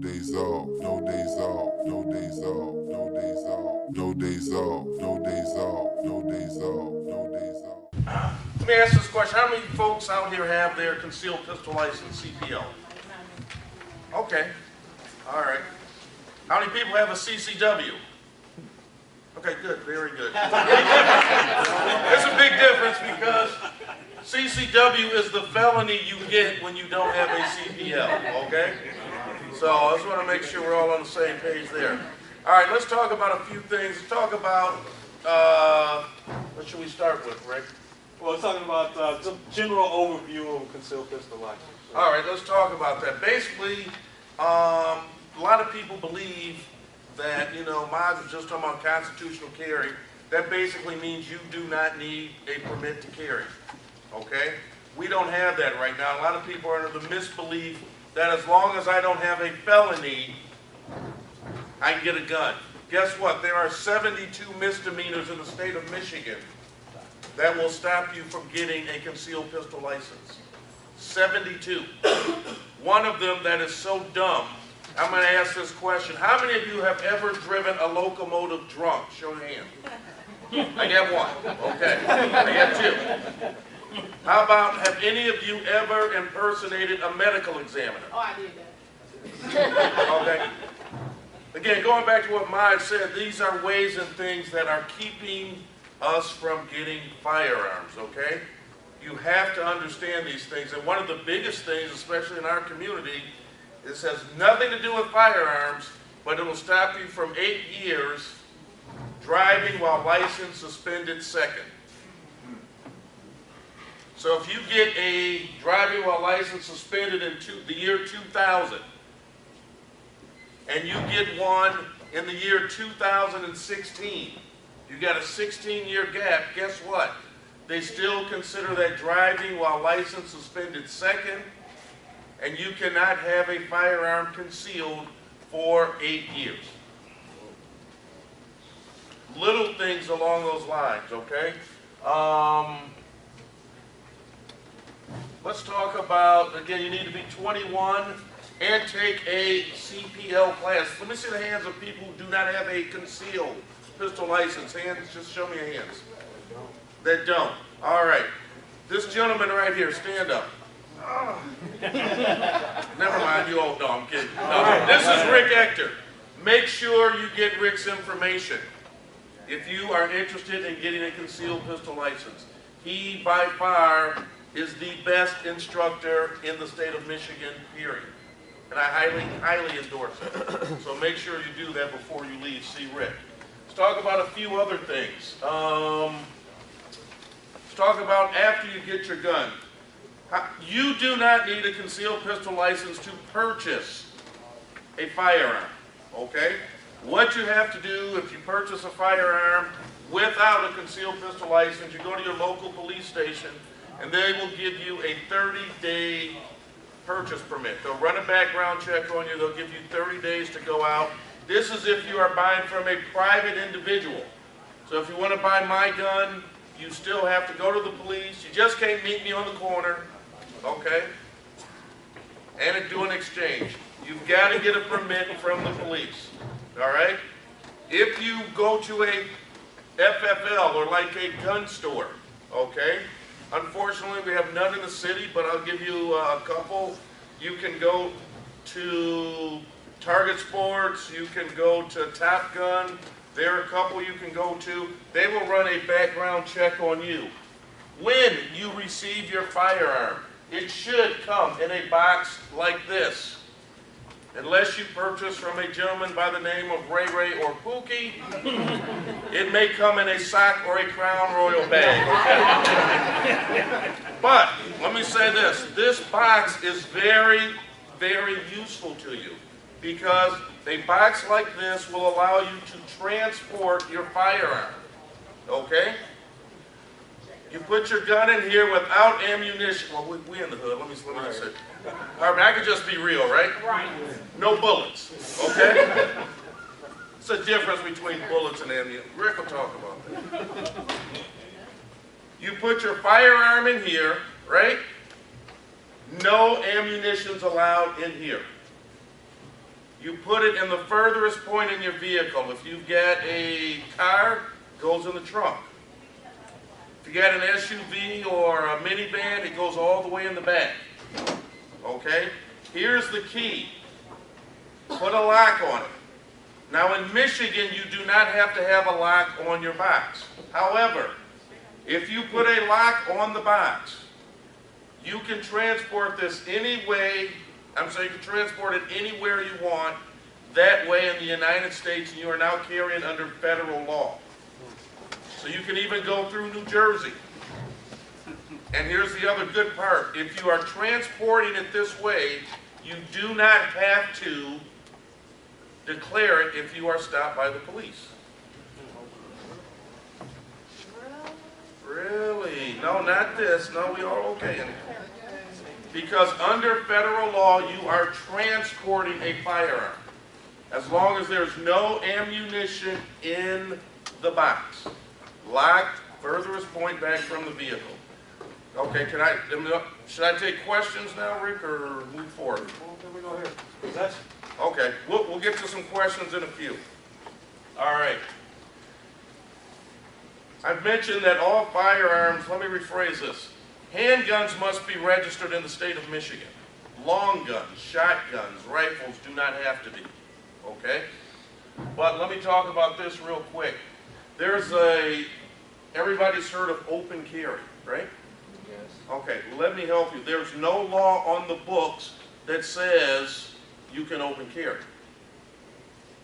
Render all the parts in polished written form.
days off, no days off, no days off, no days off, no days off, no days off, no days off, no days off. Let me ask this question. How many folks out here have their concealed pistol license, CPL? Okay. All right. How many people have a CCW? Okay, good. Very good. There's a big difference because CCW is the felony you get when you don't have a CPL, okay? So I just want to make sure we're all on the same page there. All right, let's talk about a few things. Let's talk about, what should we start with, Rick? Well, we're talking about just general overview of concealed pistol license. So. All right, let's talk about that. Basically, a lot of people believe that, Miles was just talking about constitutional carry. That basically means you do not need a permit to carry, okay? We don't have that right now. A lot of people are under the misbelief that as long as I don't have a felony, I can get a gun. Guess what? There are 72 misdemeanors in the state of Michigan that will stop you from getting a concealed pistol license. 72. One of them that is so dumb, I'm going to ask this question. How many of you have ever driven a locomotive drunk? Show your hand. I got one. Okay. I got two. How about, have any of you ever impersonated a medical examiner? Oh, I did that. Okay. Again, going back to what Maya said, these are ways and things that are keeping us from getting firearms, okay? You have to understand these things. And one of the biggest things, especially in our community, this has nothing to do with firearms, but it will stop you from 8 years driving while license suspended second. So if you get a driving while license suspended in the year 2000, and you get one in the year 2016, you got a 16-year gap, guess what? They still consider that driving while license suspended second, and you cannot have a firearm concealed for 8 years. Little things along those lines, okay? Let's talk about, again, you need to be 21 and take a CPL class. Let me see the hands of people who do not have a concealed pistol license. Hands, just show me your hands. That don't. All right. This gentleman right here, stand up. Never mind, you all know, I'm kidding. No, this is Rick Ector. Make sure you get Rick's information if you are interested in getting a concealed pistol license. He, by far, is the best instructor in the state of Michigan, period. And I highly, highly endorse it. So make sure you do that before you leave. See Rick. Let's talk about a few other things. Let's talk about after you get your gun. You do not need a concealed pistol license to purchase a firearm, okay? What you have to do if you purchase a firearm without a concealed pistol license, you go to your local police station and they will give you a 30-day purchase permit. They'll run a background check on you. They'll give you 30 days to go out. This is if you are buying from a private individual. So if you want to buy my gun, you still have to go to the police. You just can't meet me on the corner, okay? And do an exchange. You've got to get a permit from the police, all right? If you go to a FFL or like a gun store, okay? Unfortunately, we have none in the city, but I'll give you a couple. You can go to Target Sports, you can go to Top Gun. There are a couple you can go to. They will run a background check on you. When you receive your firearm, it should come in a box like this. Unless you purchase from a gentleman by the name of Ray Ray or Pookie, it may come in a sock or a Crown Royal bag. But let me say this box is very, very useful to you because a box like this will allow you to transport your firearm, okay? You put your gun in here without ammunition. Well, we in the hood. Let me just say. All right, I can just be real, right? Right. No bullets, okay? It's a difference between bullets and ammunition. Rick will talk about that. You put your firearm in here, right? No ammunition's allowed in here. You put it in the furthest point in your vehicle. If you've got a car, it goes in the trunk. If you got an SUV or a minivan, it goes all the way in the back. Okay? Here's the key. Put a lock on it. Now in Michigan, you do not have to have a lock on your box. However, if you put a lock on the box, you can transport this any way, you can transport it anywhere you want, that way in the United States, and you are now carrying under federal law. So you can even go through New Jersey. And here's the other good part. If you are transporting it this way, you do not have to declare it if you are stopped by the police. Really? No, not this. No, we are okay. Because under federal law, you are transporting a firearm, as long as there's no ammunition in the box. Locked, furthest point back from the vehicle. Okay, should I take questions now, Rick, or move forward? Okay, we'll get to some questions in a few. All right. I've mentioned that all firearms, let me rephrase this. Handguns must be registered in the state of Michigan. Long guns, shotguns, rifles do not have to be. Okay? But let me talk about this real quick. Everybody's heard of open carry, right? Yes. Okay, well, let me help you. There's no law on the books that says you can open carry.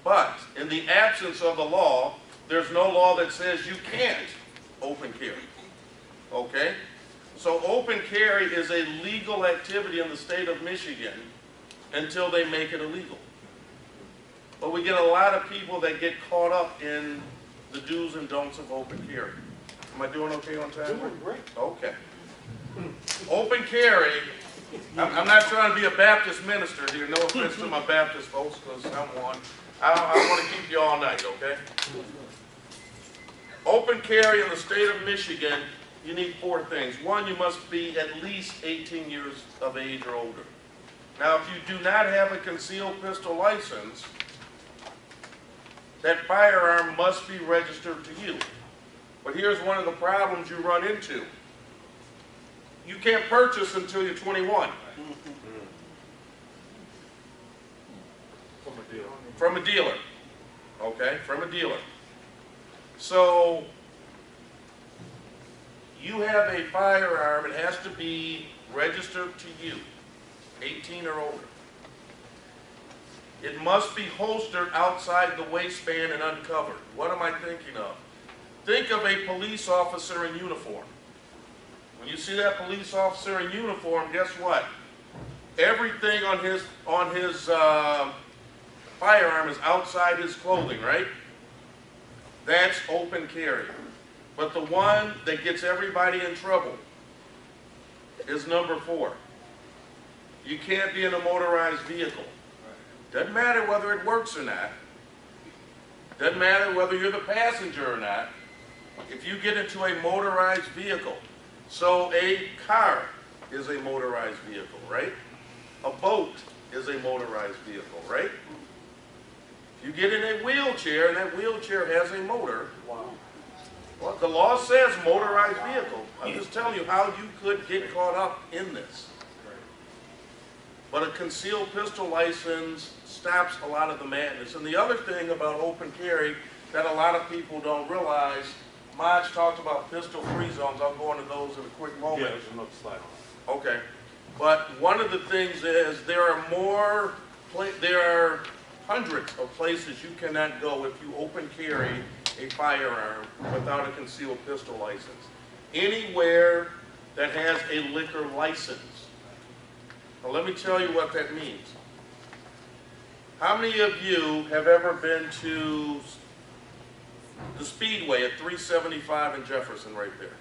But in the absence of the law, there's no law that says you can't open carry. Okay? So open carry is a legal activity in the state of Michigan until they make it illegal. But we get a lot of people that get caught up in the do's and don'ts of open carry. Am I doing okay on time? Doing great. Okay. Open carry, I'm not trying to be a Baptist minister here. No offense to my Baptist folks, because I'm one. I want to keep you all night, okay? Open carry in the state of Michigan, you need 4 things. 1, you must be at least 18 years of age or older. Now, if you do not have a concealed pistol license, that firearm must be registered to you. But here's one of the problems you run into. You can't purchase until you're 21. From a dealer. From a dealer. Okay, from a dealer. So, you have a firearm, it has to be registered to you, 18 or older. It must be holstered outside the waistband and uncovered. What am I thinking of? Think of a police officer in uniform. When you see that police officer in uniform, guess what? Everything on his firearm is outside his clothing, right? That's open carry. But the one that gets everybody in trouble is number 4. You can't be in a motorized vehicle. Doesn't matter whether it works or not. Doesn't matter whether you're the passenger or not. If you get into a motorized vehicle, so a car is a motorized vehicle, right? A boat is a motorized vehicle, right? You get in a wheelchair, and that wheelchair has a motor. Wow. Well, the law says motorized vehicle. I'm just telling you how you could get caught up in this. But a concealed pistol license stops a lot of the madness. And the other thing about open carry that a lot of people don't realize, Maj talked about pistol-free zones. I'll go into those in a quick moment. Yeah, there's another slide on Okay. But one of the things is there are hundreds of places you cannot go if you open carry a firearm without a concealed pistol license. Anywhere that has a liquor license. Now let me tell you what that means. How many of you have ever been to the Speedway at 375 in Jefferson right there?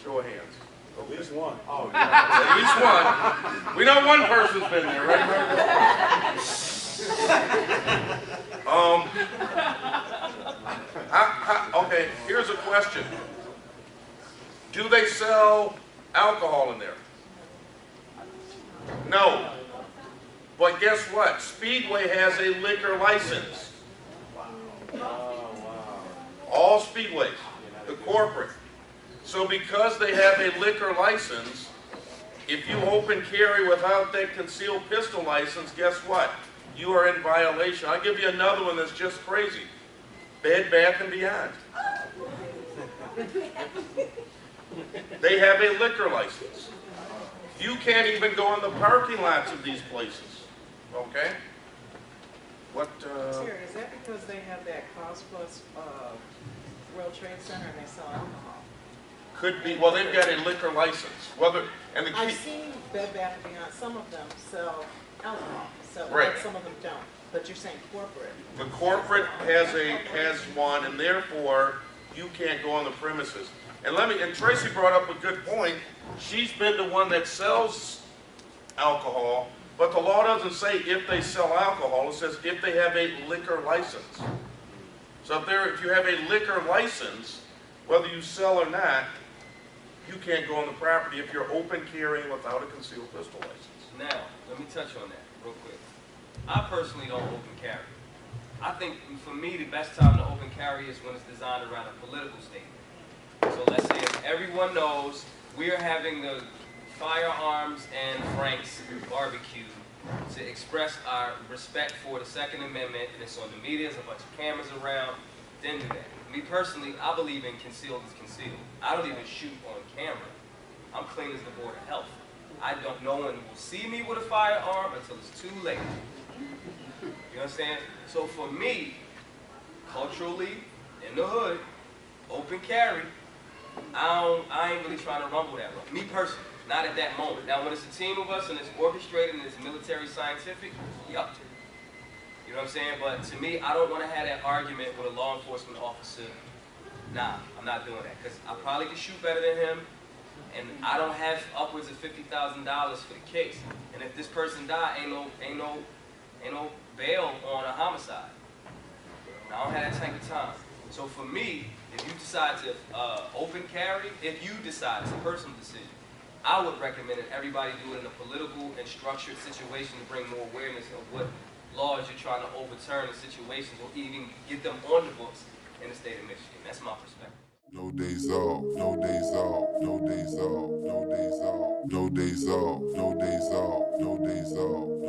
Show of hands. At least one. Oh, At least one. We know one person's been there, right? Okay, here's a question. Do they sell alcohol in there? No. But guess what? Speedway has a liquor license. All speedways, the corporate. So because they have a liquor license, if you open carry without that concealed pistol license, guess what? You are in violation. I'll give you another one that's just crazy. Bed Bath & Beyond. They have a liquor license. You can't even go in the parking lots of these places. Okay? What, Terry, is that because they have that Cost Plus World Trade Center and they sell alcohol? could be, well, they've got a liquor license. Whether, and the I've key, seen Bed Bath & Beyond, some of them sell alcohol, so Right. but some of them don't. But you're saying corporate. the corporate has one, and therefore you can't go on the premises. And Tracy brought up a good point. She's been the one that sells alcohol, but the law doesn't say if they sell alcohol. It says if they have a liquor license. So if you have a liquor license, whether you sell or not, you can't go on the property if you're open carrying without a concealed pistol license. Now, let me touch on that real quick. I personally don't open carry. I think for me the best time to open carry is when it's designed around a political statement. So let's say if everyone knows we are having the firearms and Frank's barbecue to express our respect for the Second Amendment, and it's on the media, there's a bunch of cameras around, then do that. Me personally, I believe in concealed is concealed. I don't even shoot on camera. I'm clean as the Board of Health. No one will see me with a firearm until it's too late. You understand? So for me, culturally, in the hood, open carry, I ain't really trying to rumble that way. Me personally, not at that moment. Now when it's a team of us and it's orchestrated and it's military scientific, yup. You know what I'm saying? But to me, I don't want to have that argument with a law enforcement officer. Nah, I'm not doing that. Because I probably could shoot better than him, and I don't have upwards of $50,000 for the case. And if this person died, ain't no bail on a homicide. I don't have that type of time. So for me, if you decide to open carry, if you decide, it's a personal decision, I would recommend that everybody do it in a political and structured situation to bring more awareness of what laws you're trying to overturn in situations or even get them on the books in the state of Michigan. That's my perspective. No days off, no days off, no days off, no days off, no days off, no days off, no days off.